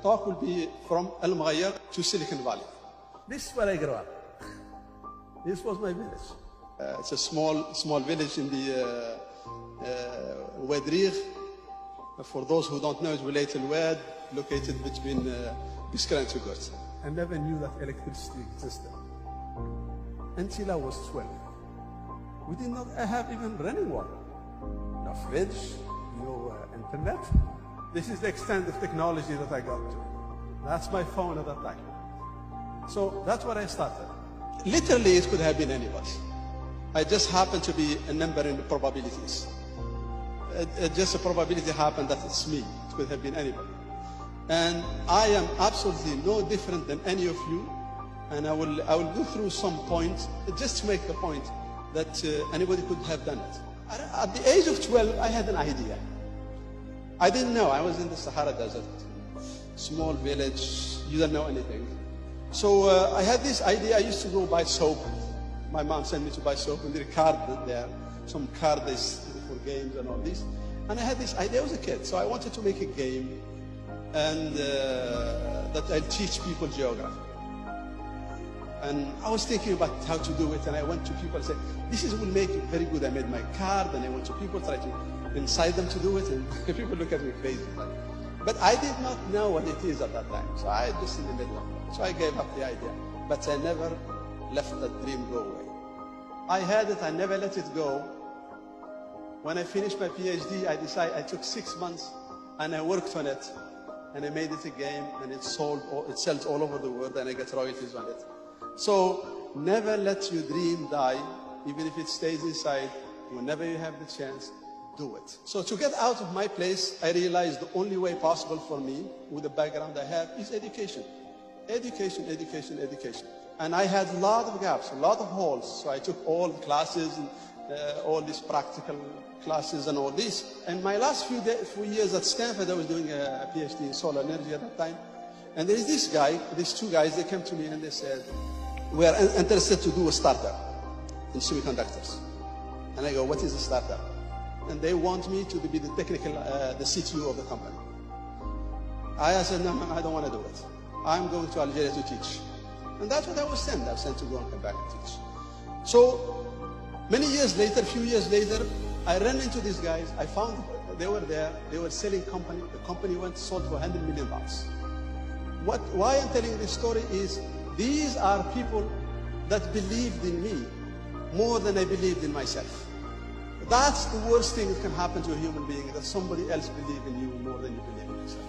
Talk will be from Al Mughayyar to Silicon Valley. This is where I grew up. This was my village. It's a small village in the Wadrigh. For those who don't know, it's Wilayat al-Wad, located between Biskra and Tugurt. I never knew that electricity existed until I was 12. We did not have even running water. No fridge, no internet. This is the extent of technology that I got to. That's my phone at that time. So that's where I started. Literally, it could have been anybody. I just happened to be a number in the probabilities. Just a probability happened that it's me. It could have been anybody. And I am absolutely no different than any of you. And I will go through some points just to make the point that anybody could have done it. At the age of 12, I had an idea. I didn't know. I was in the Sahara Desert, small village. You don't know anything. So I had this idea. I used to go buy soap. My mom sent me to buy soap, and there were cards there, some cards for games and all this. And I had this idea. I was a kid, so I wanted to make a game, and that I'll teach people geography. And I was thinking about how to do it, and I went to people and said, "This will make it very good." I made my card, and I went to people, try to incite them to do it, and people look at me crazy. But I did not know what it is at that time, so I just in the middle of it. So I gave up the idea, but I never left that dream go away. I had it, I never let it go. When I finished my PhD, I took 6 months, and I worked on it, and I made it a game, and it sells all over the world, and I get royalties on it. So never let your dream die, even if it stays inside. Whenever you have the chance, do it. So to get out of my place, I realized the only way possible for me, with the background I have, is education. Education, education, education. And I had a lot of gaps, a lot of holes. So I took all the classes, and, all these practical classes and all this. And my last few years at Stanford, I was doing a PhD in solar energy at that time. And there is this guy, these two guys, they came to me and they said, "We are interested to do a startup in semiconductors." And I go, "What is a startup?" And they want me to be the technical, the CTO of the company. I said, "No, I don't want to do it. I'm going to Algeria to teach." And that's what I was sent. I was sent to go and come back and teach. So many years later, a few years later, I ran into these guys. I found they were there. They were selling company. The company sold for $100 million. Why I'm telling this story is these are people that believed in me more than I believed in myself. That's the worst thing that can happen to a human being, that somebody else believes in you more than you believe in yourself.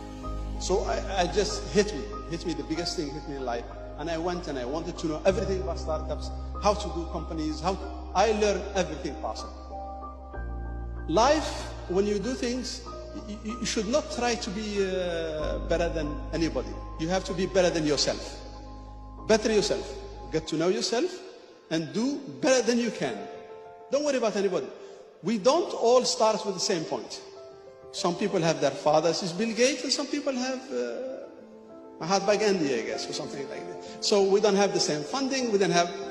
So I just hit me, the biggest thing hit me in life. And I went and I wanted to know everything about startups, how to do companies, I learned everything possible. Life, when you do things, you should not try to be better than anybody. You have to be better than yourself. Better yourself. Get to know yourself and do better than you can. Don't worry about anybody. We don't all start with the same point. Some people have their fathers is Bill Gates, and some people have Mahatma Gandhi, I guess, or something like that. So we don't have the same funding.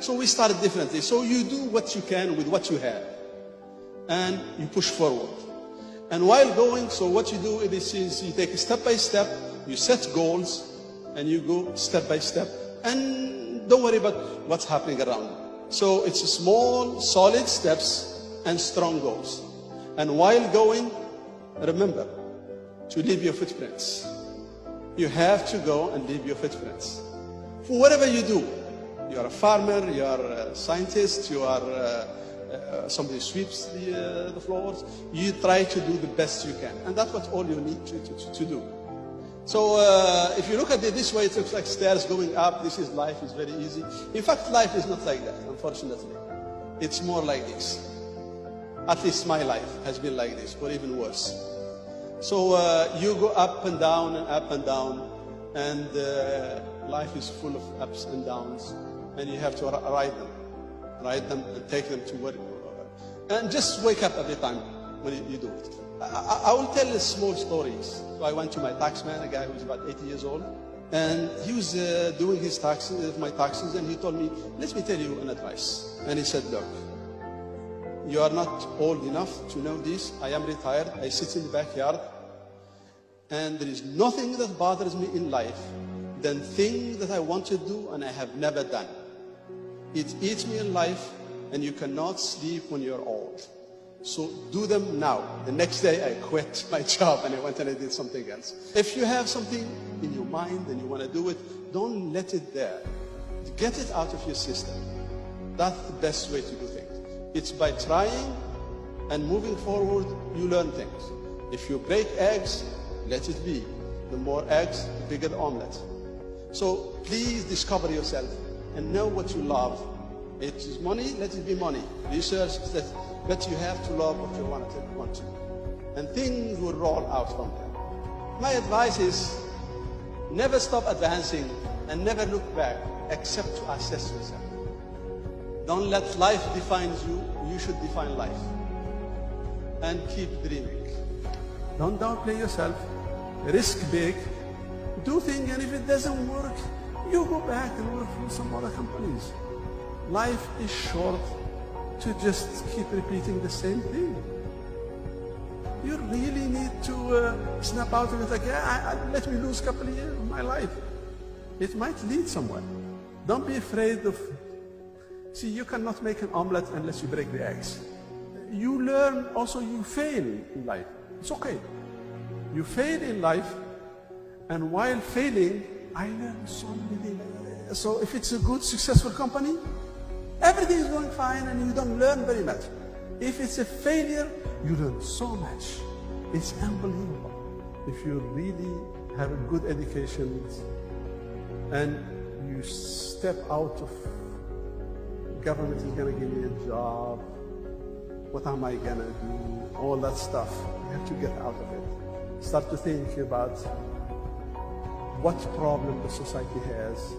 So we started differently. So you do what you can with what you have, and you push forward. And while going, so what you do is you take step by step, you set goals, and you go step by step, and don't worry about what's happening around you. So it's small, solid steps and strong goals. And while going, remember to leave your footprints. You have to go and leave your footprints. For whatever you do, you are a farmer, you are a scientist, you are somebody sweeps the floors, you try to do the best you can. And that's what all you need to do. So if you look at it this way, it looks like stairs going up. This is life, is very easy. In fact, life is not like that, unfortunately. It's more like this. At least my life has been like this, or even worse. So you go up and down and up and down, and life is full of ups and downs, and you have to ride them and take them to work. And just wake up every time when you do it. I will tell small stories. So I went to my taxman, a guy who was about 80 years old, and he was doing his taxes, my taxes, and he told me, "Let me tell you an advice." And he said, "Look, you are not old enough to know this. I am retired. I sit in the backyard. And there is nothing that bothers me in life than things that I want to do and I have never done. It eats me in life, and you cannot sleep when you're old. So do them now. The next day I quit my job and I went and I did something else. If you have something in your mind and you want to do it, don't let it there. Get it out of your system. That's the best way to do things. It's by trying and moving forward, you learn things. If you break eggs, let it be. The more eggs, the bigger the omelette. So please discover yourself and know what you love. It is money, let it be money. Research that, but you have to love what you want to. And things will roll out from there. My advice is never stop advancing and never look back except to assess yourself. Don't let life define you, you should define life. And keep dreaming. Don't downplay yourself, risk big, do things, and if it doesn't work, you go back and work for some other companies. Life is short to just keep repeating the same thing. You really need to snap out of it like, let me lose a couple of years of my life. It might lead somewhere. Don't be afraid of, see, you cannot make an omelette unless you break the eggs. You learn, also you fail in life. It's okay. You fail in life, and while failing, I learned so many things. So if it's a good, successful company, everything is going fine and you don't learn very much. If it's a failure, you learn so much. It's unbelievable. If you really have a good education and you step out of, government is going to give me a job, what am I going to do, all that stuff. You have to get out of it. Start to think about what problem the society has,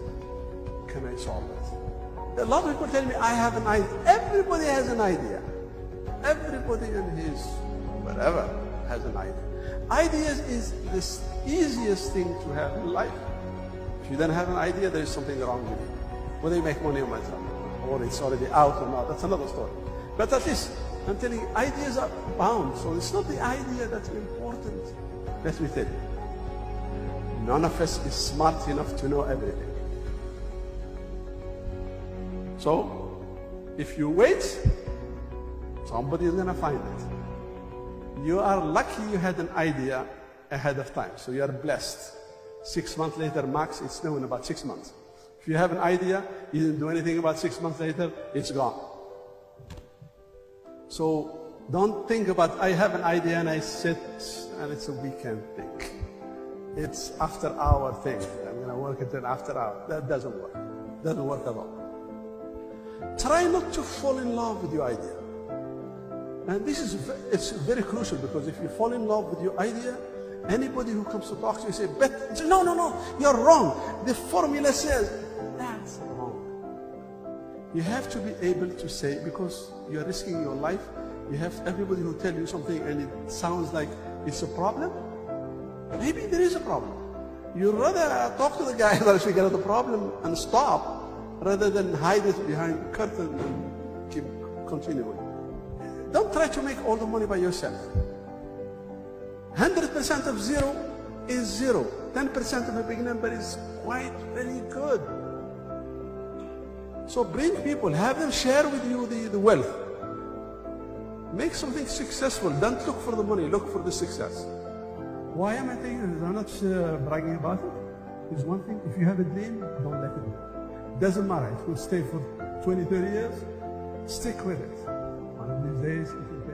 can I solve it? A lot of people tell me, I have an idea. Everybody has an idea. Everybody in his whatever has an idea. Ideas is the easiest thing to have in life. If you don't have an idea, there is something wrong with you. Whether you make money or not, or it's already out or not, that's another story. But at least, I'm telling you, ideas are bound. So it's not the idea that's important. Let me tell you. None of us is smart enough to know everything. So, if you wait, somebody is going to find it. You are lucky you had an idea ahead of time, so you are blessed. 6 months later, max, it's known about 6 months. If you have an idea, you didn't do anything about 6 months later, it's gone. So, don't think about, I have an idea and I sit and it's a weekend thing. It's after hour thing. I'm going to work it in after hour. That doesn't work. Doesn't work at all. Try not to fall in love with your idea. And this is, it's very crucial, because if you fall in love with your idea, anybody who comes to talk to you say, but no, you're wrong. The formula says, that's wrong. You have to be able to say, because you're risking your life, you have everybody who tell you something and it sounds like it's a problem. Maybe there is a problem. You'd rather talk to the guy that figure out the problem and stop, rather than hide it behind the curtain and keep continuing. Don't try to make all the money by yourself. 100% of zero is zero. 10% of a big number is quite very good. So bring people, have them share with you the wealth. Make something successful. Don't look for the money, look for the success. Why am I saying this? I'm not bragging about it. It's one thing, if you have a dream, don't let it go. Doesn't matter, it will stay for 20, 30 years, stick with it. One of these days, it will